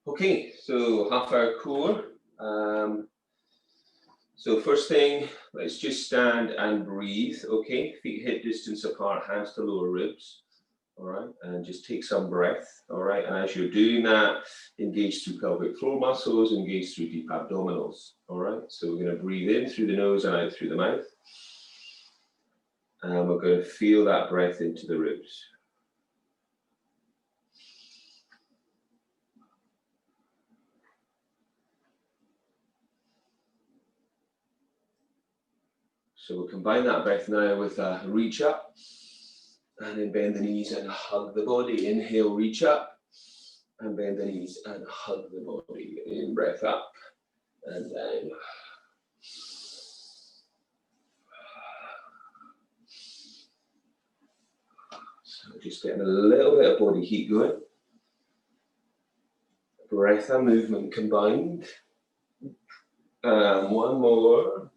Okay, so half hour core. So first thing, let's just stand and breathe, okay? Feet hip distance apart, hands to lower ribs, all right? And just take some breath, all right? And as you're doing that, engage through pelvic floor muscles, engage through deep abdominals, all right? So we're gonna breathe in through the nose and out through the mouth. And we're going to feel that breath into the ribs. So we'll combine that breath now with a reach up, and then bend the knees and hug the body. Inhale, reach up, and bend the knees and hug the body. In breath up and down. So just getting a little bit of body heat going. Breath and movement combined. And one more.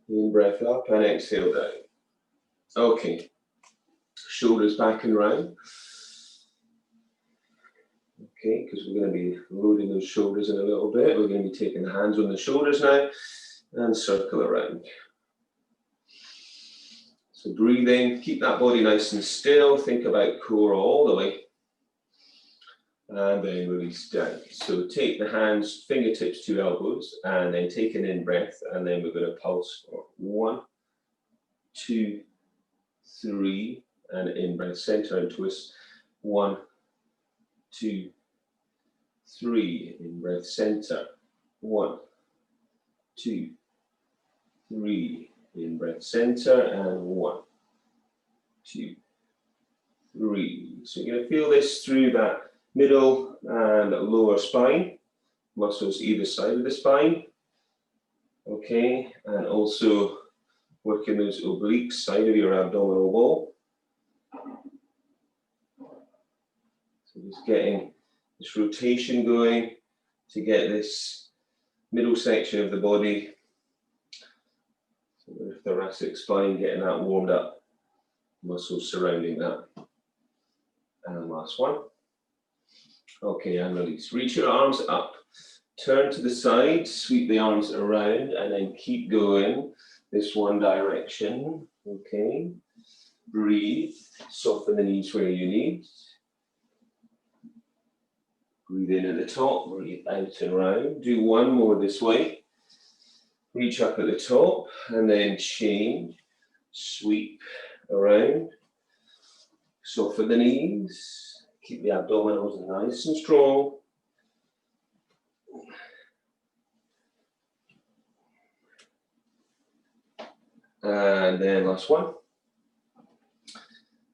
In breath up and exhale down. Okay. Shoulders back and round. Okay, because we're going to be loading those shoulders in a little bit. We're going to be taking the hands on the shoulders now and circle around. So breathing, keep that body nice and still. Think about core all the way. And then release down. So take the hands, fingertips to elbows, and then take an in breath. And then we're going to pulse for 1, 2, 3, and in breath, center and twist. 1, 2, 3, in breath, center. 1, 2, 3, in breath, center, and 1, 2, 3. So you're going to feel this through that middle and lower spine, muscles either side of the spine. Okay, and also working those obliques, side of your abdominal wall. So just getting this rotation going to get this middle section of the body, so the thoracic spine, getting that warmed up, muscles surrounding that. And last one. Okay, and release. Reach your arms up, turn to the side, sweep the arms around, and then keep going this one direction. Okay, breathe, soften the knees where you need. Breathe in at the top, breathe out and round. Do one more this way. Reach up at the top, and then change, sweep around. Soften the knees. Keep the abdominals nice and strong. And then last one.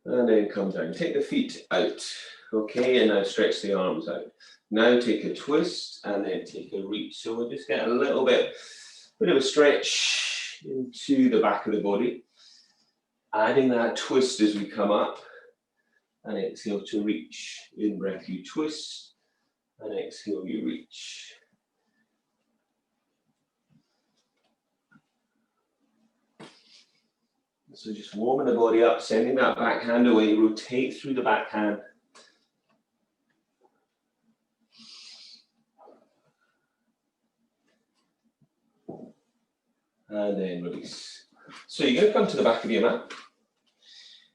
And then come down. Take the feet out. Okay, and now stretch the arms out. Now take a twist and then take a reach. So we'll just get a little bit of a stretch into the back of the body. Adding that twist as we come up. And exhale to reach. In breath, you twist, and exhale, you reach. So just warming the body up, sending that back hand away, rotate through the back hand. And then release. So you're going to come to the back of your mat.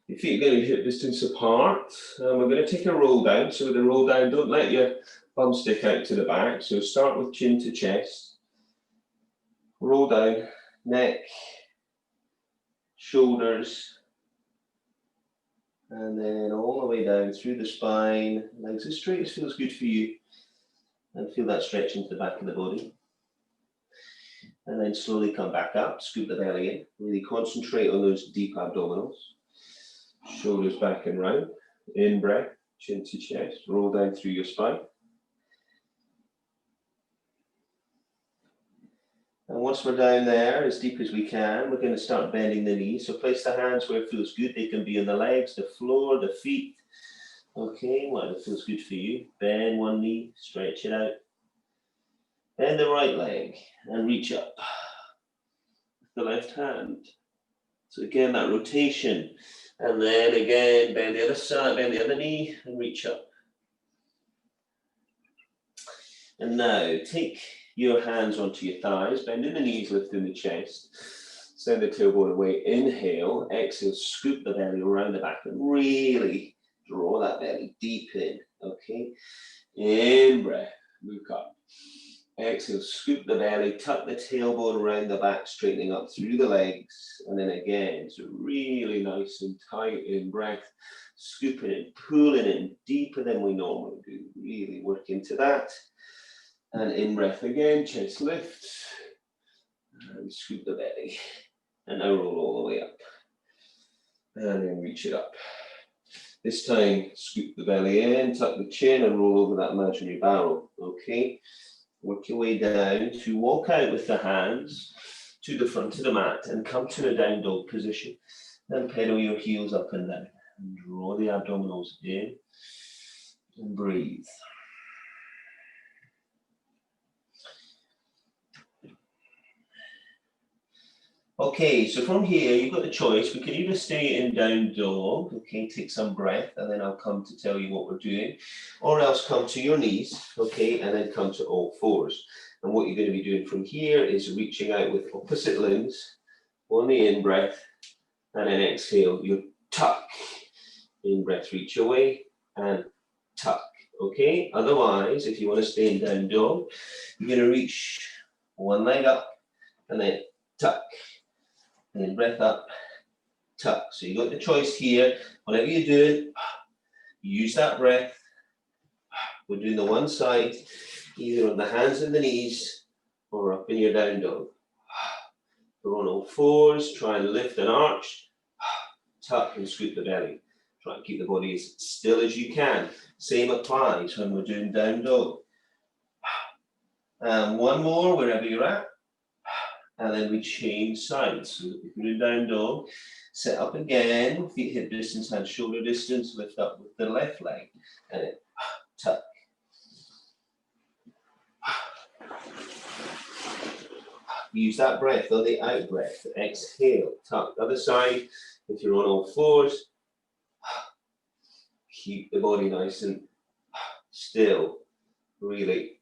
Your feet are going to be hip distance apart. We're going to take a roll down. So with the roll down, don't let your bum stick out to the back. So start with chin to chest. Roll down, neck, shoulders, and then all the way down through the spine. Legs as straight as feels good for you. And feel that stretch into the back of the body. And then slowly come back up, scoop the belly in. Really concentrate on those deep abdominals. Shoulders back and round. In breath, chin to chest. Roll down through your spine. And once we're down there, as deep as we can, we're going to start bending the knees. So place the hands where it feels good. They can be on the legs, the floor, the feet. Okay, whatever feels good for you. Bend one knee, stretch it out. Bend the right leg and reach up with the left hand. So again, that rotation. And then again, bend the other side, bend the other knee and reach up. And now take your hands onto your thighs, bending the knees, lifting the chest. Send the tailbone away. Inhale, exhale, scoop the belly around the back and really draw that belly deep in. Okay. In breath, look up. Exhale, scoop the belly, tuck the tailbone around the back, straightening up through the legs. And then again, so really nice and tight in breath, scooping in, pulling in deeper than we normally do. Really work into that. And in breath again, chest lifts. And scoop the belly. And now roll all the way up. And then reach it up. This time, scoop the belly in, tuck the chin, and roll over that imaginary barrel. Okay. Work your way down to walk out with the hands to the front of the mat and come to a down dog position. Then pedal your heels up and down. And draw the abdominals in and breathe. Okay, so from here, you've got the choice. We can either stay in down dog, okay, take some breath, and then I'll come to tell you what we're doing, or else come to your knees, okay, and then come to all fours. And what you're going to be doing from here is reaching out with opposite limbs on the in-breath, and then exhale, you tuck. In-breath, reach away, and tuck, okay? Otherwise, if you want to stay in down dog, you're going to reach one leg up, and then tuck. And then breath up, tuck. So you've got the choice here. Whatever you're doing, use that breath. We're doing the one side, either on the hands and the knees or up in your down dog. We're on all fours, try and lift and arch, tuck and scoop the belly. Try and keep the body as still as you can. Same applies when we're doing down dog. And one more wherever you're at. And then we change sides. So if you're in down dog, set up again, feet hip distance, hands shoulder distance, lift up with the left leg, and then tuck. Use that breath on the out breath. Exhale, tuck. Other side, if you're on all fours, keep the body nice and still. Really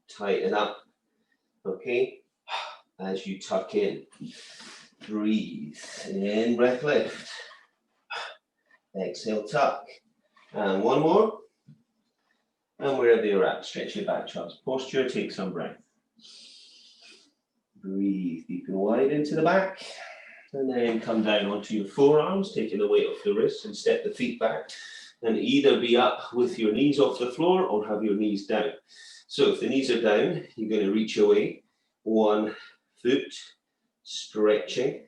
tighten up, okay? As you tuck in, breathe, in breath lift, exhale tuck, and one more, and wherever you're at, stretch your back, child's posture, take some breath, breathe deep and wide into the back, and then come down onto your forearms, taking the weight off the wrists and step the feet back, and either be up with your knees off the floor or have your knees down. So if the knees are down, you're going to reach away, one foot, stretching,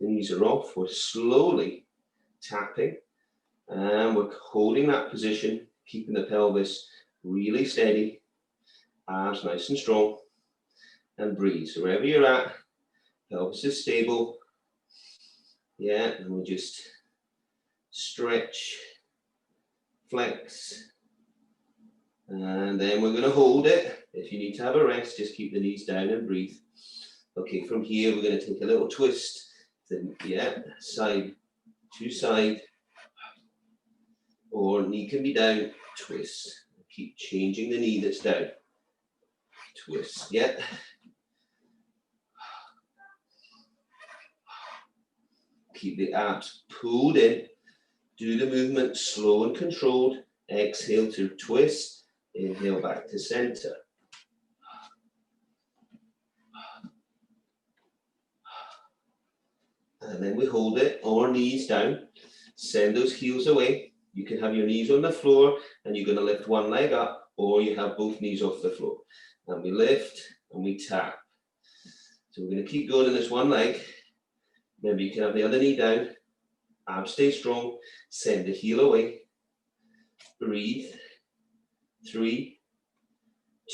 the knees are off, we're slowly tapping, and we're holding that position, keeping the pelvis really steady, abs nice and strong, and breathe. So wherever you're at, pelvis is stable, yeah, and we just stretch, flex, and then we're going to hold it. If you need to have a rest, just keep the knees down and breathe. Okay, from here, we're going to take a little twist. Then, yeah, side to side. Or knee can be down, twist. Keep changing the knee that's down. Twist, yeah. Keep the abs pulled in. Do the movement slow and controlled. Exhale to twist. Inhale back to center. And then we hold it, or knees down. Send those heels away. You can have your knees on the floor and you're going to lift one leg up, or you have both knees off the floor. And we lift and we tap. So we're going to keep going in this one leg. Maybe you can have the other knee down. Abs stay strong. Send the heel away. Breathe. 3,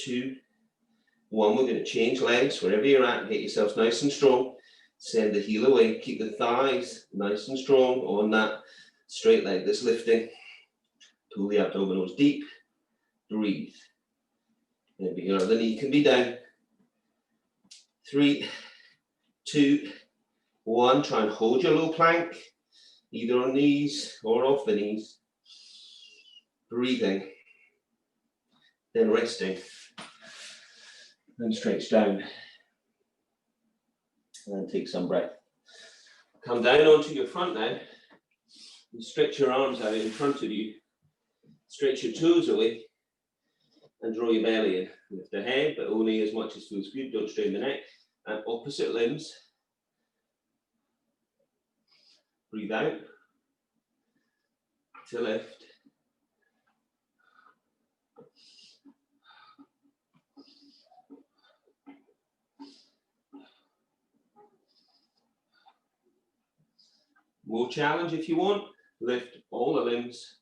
2, 1. We're going to change legs wherever you're at. Get yourselves nice and strong. Send the heel away. Keep the thighs nice and strong on that straight leg that's lifting. Pull the abdominals deep. Breathe. Maybe your other knee can be down. 3, 2, 1. Try and hold your low plank, either on knees or off the knees. Breathing. then resting, and stretch down, and take some breath. Come down onto your front now, and stretch your arms out in front of you, stretch your toes away, and draw your belly in. Lift the head, but only as much as feels good, don't strain the neck, and opposite limbs. Breathe out to lift. More challenge if you want. Lift all the limbs.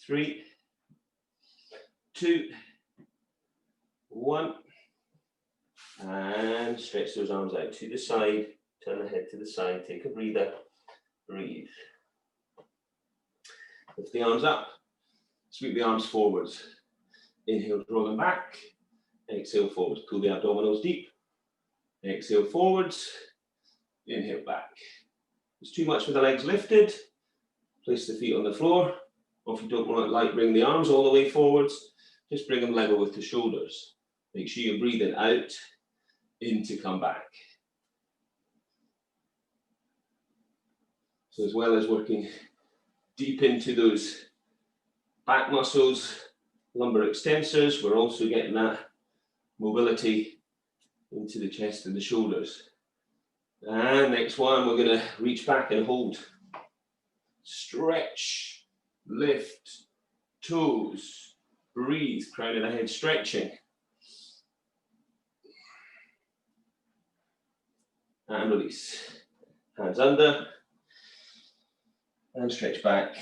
Three, two, one, and stretch those arms out to the side, turn the head to the side, take a breather, breathe. Lift the arms up, sweep the arms forwards. Inhale, draw them back, exhale forwards, pull the abdominals deep, exhale forwards, inhale back. If it's too much with the legs lifted, place the feet on the floor. Or if you don't want to bring the arms all the way forwards, just bring them level with the shoulders. Make sure you're breathing out, in to come back. So as well as working deep into those back muscles, lumbar extensors, we're also getting that mobility into the chest and the shoulders. And next one, we're going to reach back and hold. Stretch. Lift, toes, breathe, crown of the head stretching. And release. Hands under. And stretch back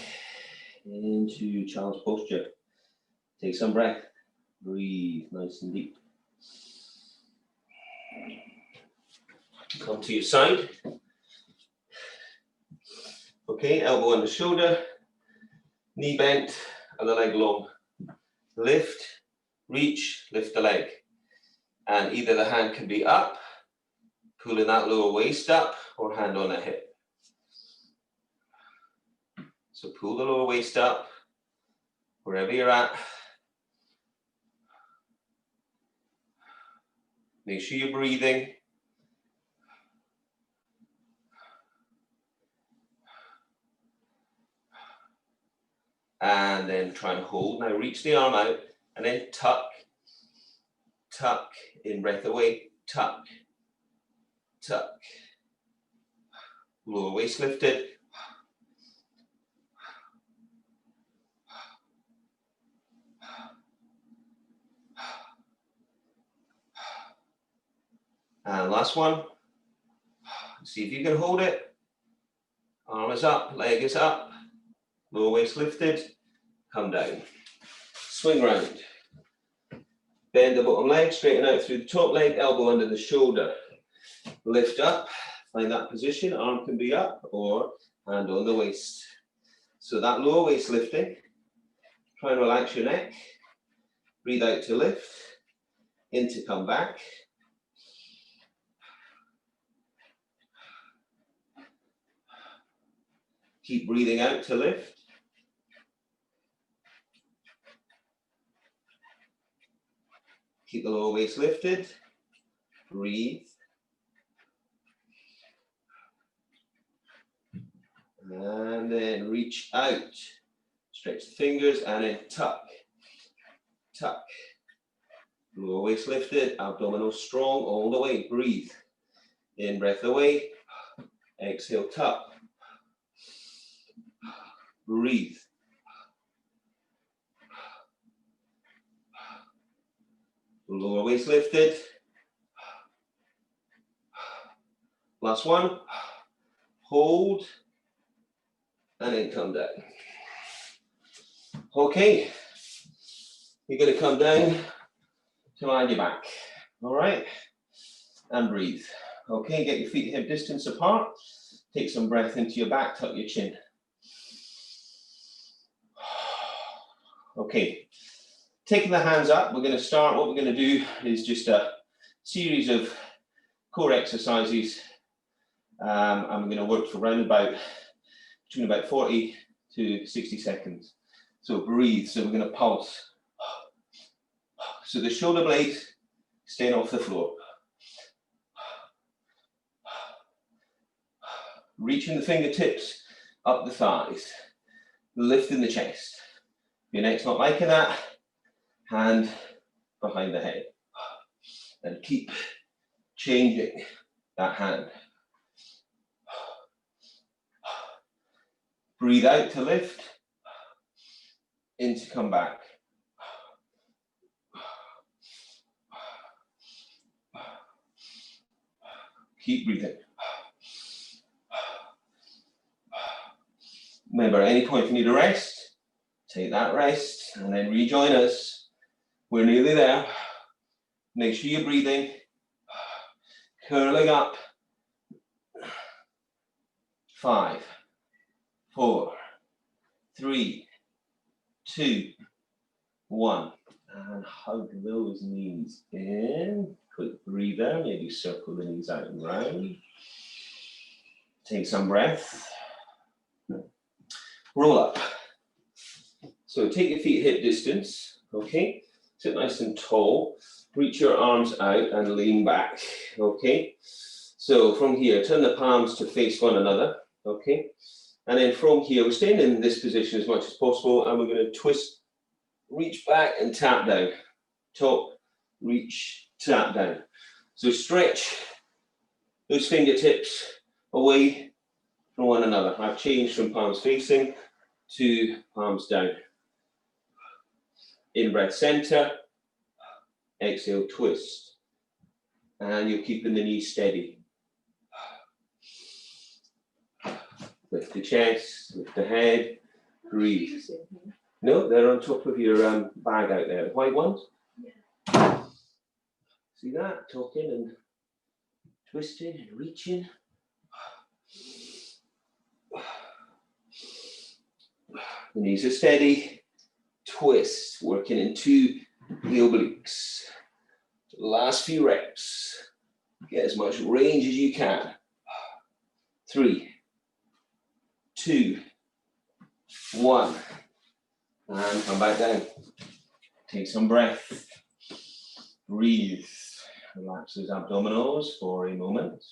into child's posture. Take some breath. Breathe nice and deep. Come to your side. Okay, elbow under shoulder. Knee bent and the leg long. Lift, reach, lift the leg. And either the hand can be up, pulling that lower waist up, or hand on the hip. So pull the lower waist up, wherever you're at. Make sure you're breathing. And then try and hold. Now reach the arm out and then tuck, tuck, in breath away, tuck, tuck. Lower waist lifted. And last one. See if you can hold it. Arm is up, leg is up. Lower waist lifted, come down. Swing round. Bend the bottom leg, straighten out through the top leg, elbow under the shoulder. Lift up, find that position, arm can be up or hand on the waist. So that lower waist lifting, try and relax your neck. Breathe out to lift, in to come back. Keep breathing out to lift. Keep the lower waist lifted. Breathe. And then reach out. Stretch the fingers and then tuck. Tuck. Lower waist lifted. Abdominal strong all the way. Breathe. In breath away. Exhale, tuck. Breathe. Lower waist lifted. Last one. Hold. And then come down. Okay. You're going to come down to lie on your back. All right. And breathe. Okay, get your feet hip distance apart. Take some breath into your back, tuck your chin. Okay. taking the hands up, we're going to start, what we're going to do is just a series of core exercises, and we're going to work for around about, between about 40 to 60 seconds. So breathe, so we're going to pulse. So the shoulder blades staying off the floor. Reaching the fingertips up the thighs, lifting the chest. If your neck's not liking that, hand behind the head. And keep changing that hand. Breathe out to lift, in to come back. Keep breathing. Remember, at any point if you need a rest, take that rest and then rejoin us. We're nearly there. Make sure you're breathing. Curling up. 5, 4, 3, 2, 1. And hug those knees in. Quick breather, maybe circle the knees out and round. Take some breath. Roll up. So take your feet hip distance, okay? Sit nice and tall. Reach your arms out and lean back, okay? So from here, turn the palms to face one another, okay? And then from here, we're staying in this position as much as possible, and we're going to twist, reach back and tap down. Top, reach, tap down. So stretch those fingertips away from one another. I've changed from palms facing to palms down. In breath center, exhale, twist. And you're keeping the knees steady. Lift the chest, lift the head, breathe. No, they're on top of your bag out there. The white ones? Yeah. See that? Talking and twisting and reaching. The knees are steady. Twist, working into the obliques. Last few reps. Get as much range as you can. 3, 2, 1. And come back down. Take some breath. Breathe. Relax those abdominals for a moment.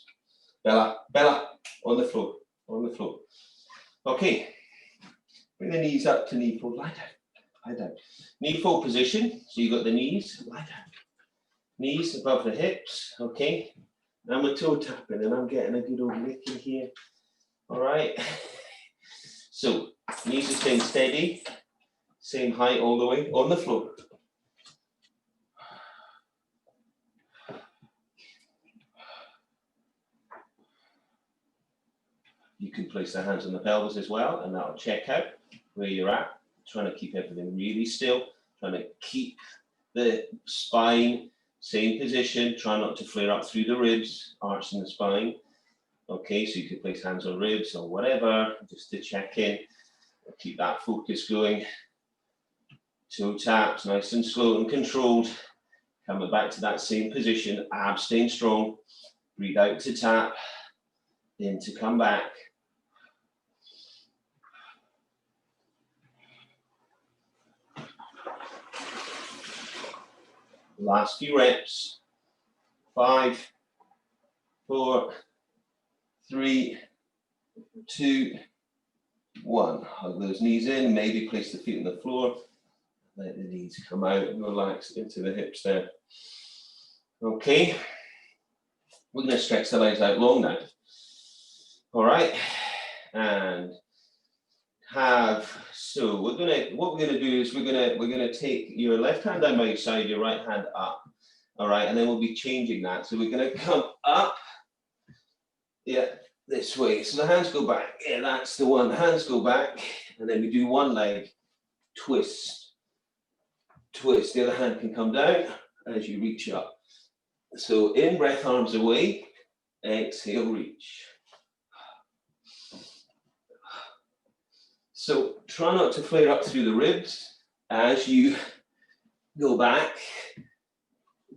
Bella, Bella, on the floor, on the floor. Okay. Bring the knees up to knee fold. Lie down, lie down. Knee fold position. So you've got the knees. Lie down. Knees above the hips. Okay. And we're toe tapping, and I'm getting a good old lick in here. All right. So knees are staying steady. Same height all the way on the floor. You can place the hands on the pelvis as well, and that'll check out where you're at. Trying to keep everything really still. Trying to keep the spine same position. Try not to flare up through the ribs, arching the spine. Okay, so you can place hands on ribs or whatever, just to check in. Keep that focus going. Toe taps, nice and slow and controlled. Coming back to that same position, abs staying strong. Breathe out to tap, in to come back. Last few reps. 5, 4, 3, 2, 1. Hug those knees in, maybe place the feet on the floor. Let the knees come out and relax into the hips there. Okay. We're going to stretch the legs out long now. All right. And so what we're gonna do is we're gonna take your left hand down by your side, your right hand up. All right, and then we'll be changing that. So we're gonna come up, yeah, this way. So the hands go back. Yeah, that's the one. The hands go back, and then we do one leg, twist, twist. The other hand can come down as you reach up. So in breath, arms away. Exhale, reach. So try not to flare up through the ribs as you Go back,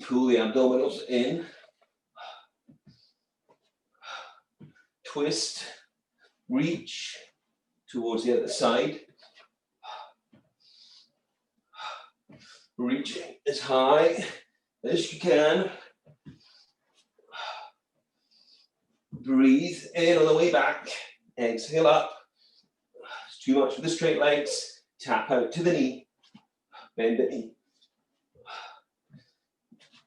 pull the abdominals in, twist, reach towards the other side, reaching as high as you can. Breathe in on the way back, exhale up. It's too much for the straight legs. Tap out to the knee, bend the knee.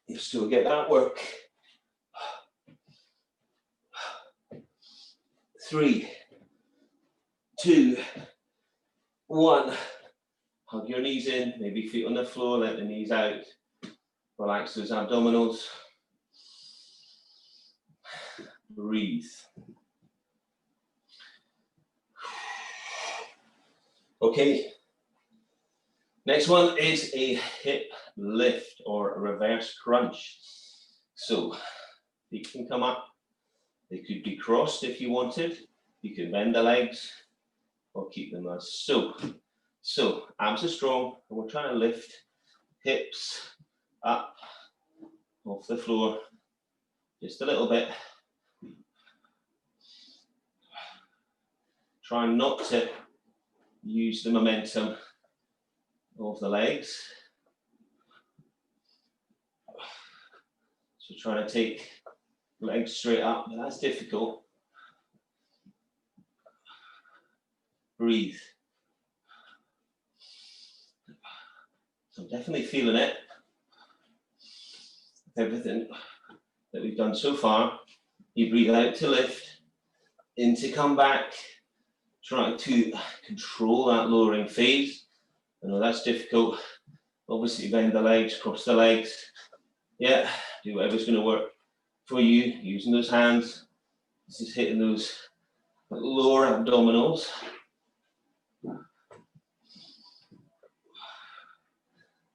You still get that work. 3, 2, 1. Hug your knees in, maybe feet on the floor, let the knees out. Relax those abdominals. Breathe. Okay. Next one is a hip lift or a reverse crunch. So feet can come up. They could be crossed if you wanted. You can bend the legs or keep them as so. So arms are strong and we're trying to lift hips up off the floor just a little bit. Try not to use the momentum of the legs. So trying to take legs straight up, but that's difficult. Breathe. So I'm definitely feeling it. Everything that we've done so far. You breathe out to lift, in to come back. Try to control that lowering phase. I know that's difficult. Obviously bend the legs, cross the legs. Yeah, do whatever's going to work for you, using those hands. This is hitting those lower abdominals.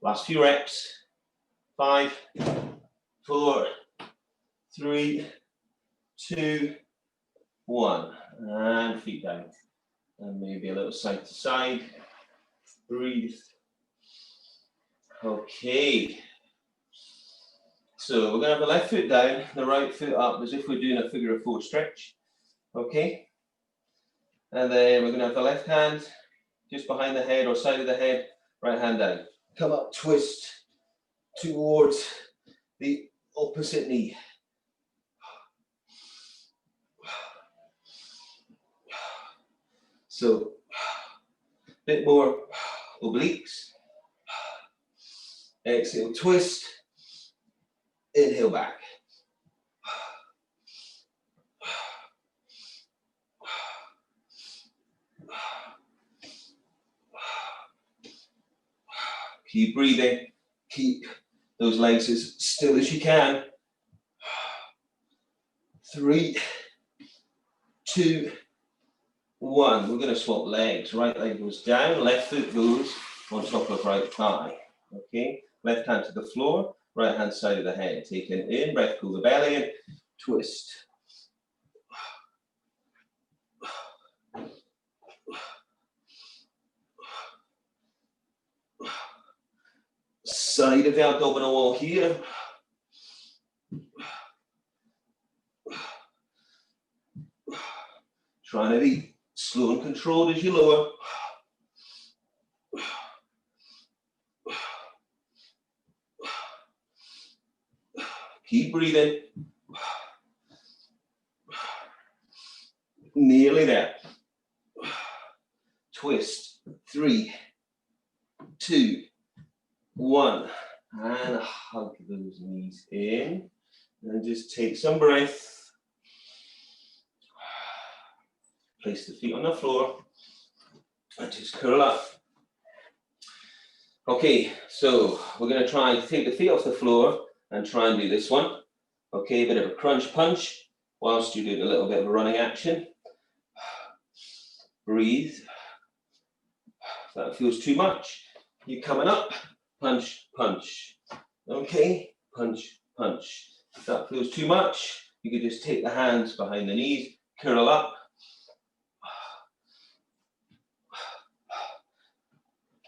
Last few reps. 5, 4, 3, 2, 1. And feet down. And maybe a little side to side. Breathe. Okay. So we're going to have the left foot down, the right foot up, as if we're doing a figure of 4 stretch. Okay. And then we're going to have the left hand just behind the head or side of the head, right hand down. Come up, twist towards the opposite knee. So, a bit more obliques. Exhale, twist. Inhale back. Keep breathing. Keep those legs as still as you can. 3, 2, 1. We're going to swap legs. Right leg goes down, left foot goes on top of right thigh. Okay, left hand to the floor, right hand side of the head. Take an in breath, pull the belly in, twist. Side of the abdominal wall here. Trying to be slow and controlled as you lower. Keep breathing. Nearly there. Twist. 3, 2, 1. And hug those knees in. And just take some breath. Place the feet on the floor. And just curl up. Okay, so we're going to try and take the feet off the floor and try and do this one. Okay, a bit of a crunch punch whilst you're doing a little bit of a running action. Breathe. If that feels too much, you're coming up. Punch, punch. Okay, punch, punch. If that feels too much, you could just take the hands behind the knees, curl up.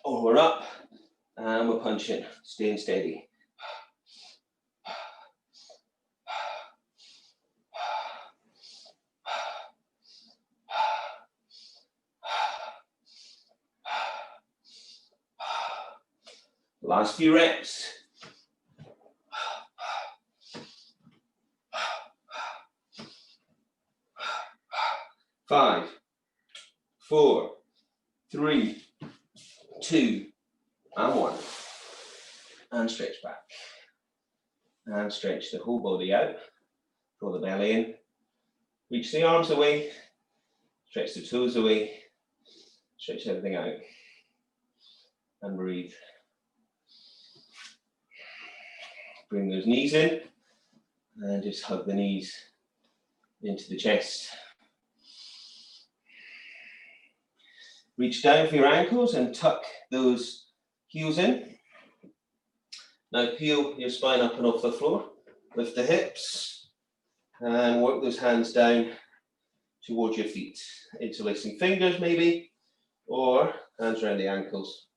Or we're up. And we're punching, staying steady. Last few reps. 5, 4, 3, 2, and 1. And stretch back. And stretch the whole body out. Draw the belly in. Reach the arms away. Stretch the toes away. Stretch everything out. And breathe. Bring those knees in. And just hug the knees into the chest. Reach down for your ankles and tuck those heels in. Now peel your spine up and off the floor. Lift the hips and work those hands down towards your feet. Interlacing fingers maybe, or hands around the ankles.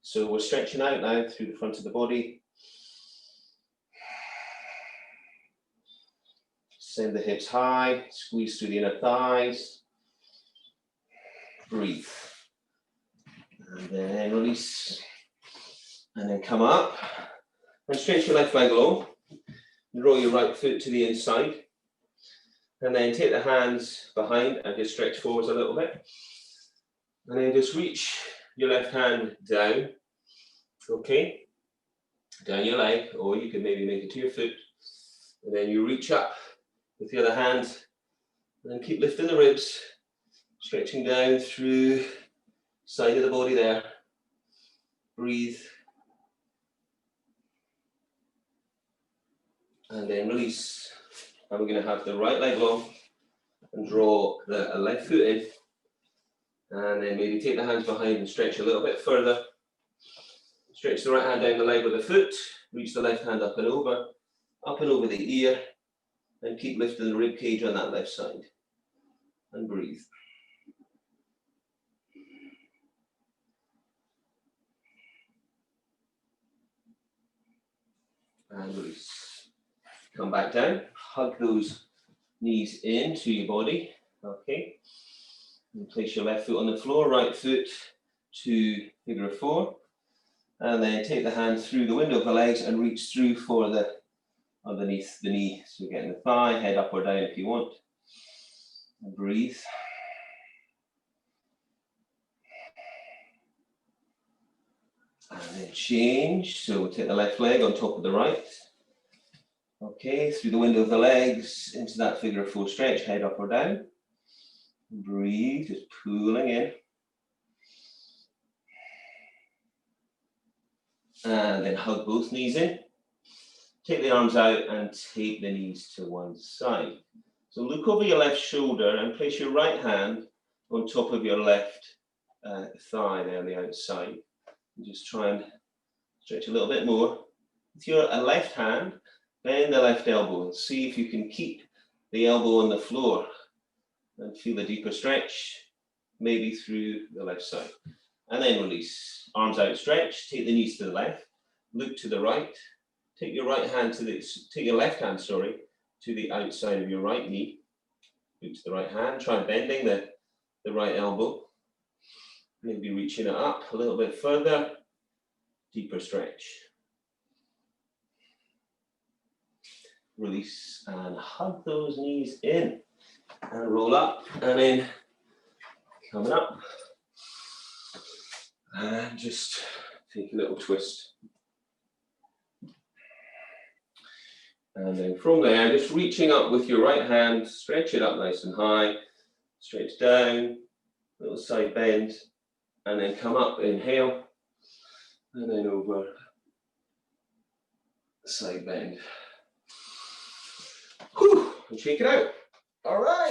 So we're stretching out now through the front of the body. Send the hips high, squeeze through the inner thighs. Breathe. And then release. And then come up. And stretch your left leg long. Draw your right foot to the inside. And then take the hands behind and just stretch forwards a little bit. And then just reach your left hand down. Okay. Down your leg, or you can maybe make it to your foot. And then you reach up with the other hand. And then keep lifting the ribs. Stretching down through side of the body there. Breathe. And then release. And we're going to have the right leg long and draw the left foot in. And then maybe take the hands behind and stretch a little bit further. Stretch the right hand down the leg with the foot. Reach the left hand up and over the ear. And keep lifting the rib cage on that left side. And breathe. And release. Come back down, hug those knees into your body, okay? And place your left foot on the floor, right foot to figure of 4. And then take the hands through the window of the legs and reach through for the underneath the knee. So getting the thigh, head up or down if you want. And breathe. And then change. So we'll take the left leg on top of the right. Okay, through the window of the legs, into that figure of 4 stretch, head up or down. Breathe, just pulling in. And then hug both knees in. Take the arms out and take the knees to one side. So look over your left shoulder and place your right hand on top of your left thigh there on the outside. And just try and stretch a little bit more. With your left hand, bend the left elbow and see if you can keep the elbow on the floor and feel a deeper stretch, maybe through the left side. And then release. Arms outstretched, take the knees to the left, look to the right, take your left hand, to the outside of your right knee, look to the right hand, try bending the right elbow, maybe reaching it up a little bit further, deeper stretch. Release and hug those knees in and roll up and then coming up and just take a little twist. And then from there, just reaching up with your right hand, stretch it up nice and high, stretch down, little side bend, and then come up, inhale, and then over, side bend. Whew, and shake it out. All right.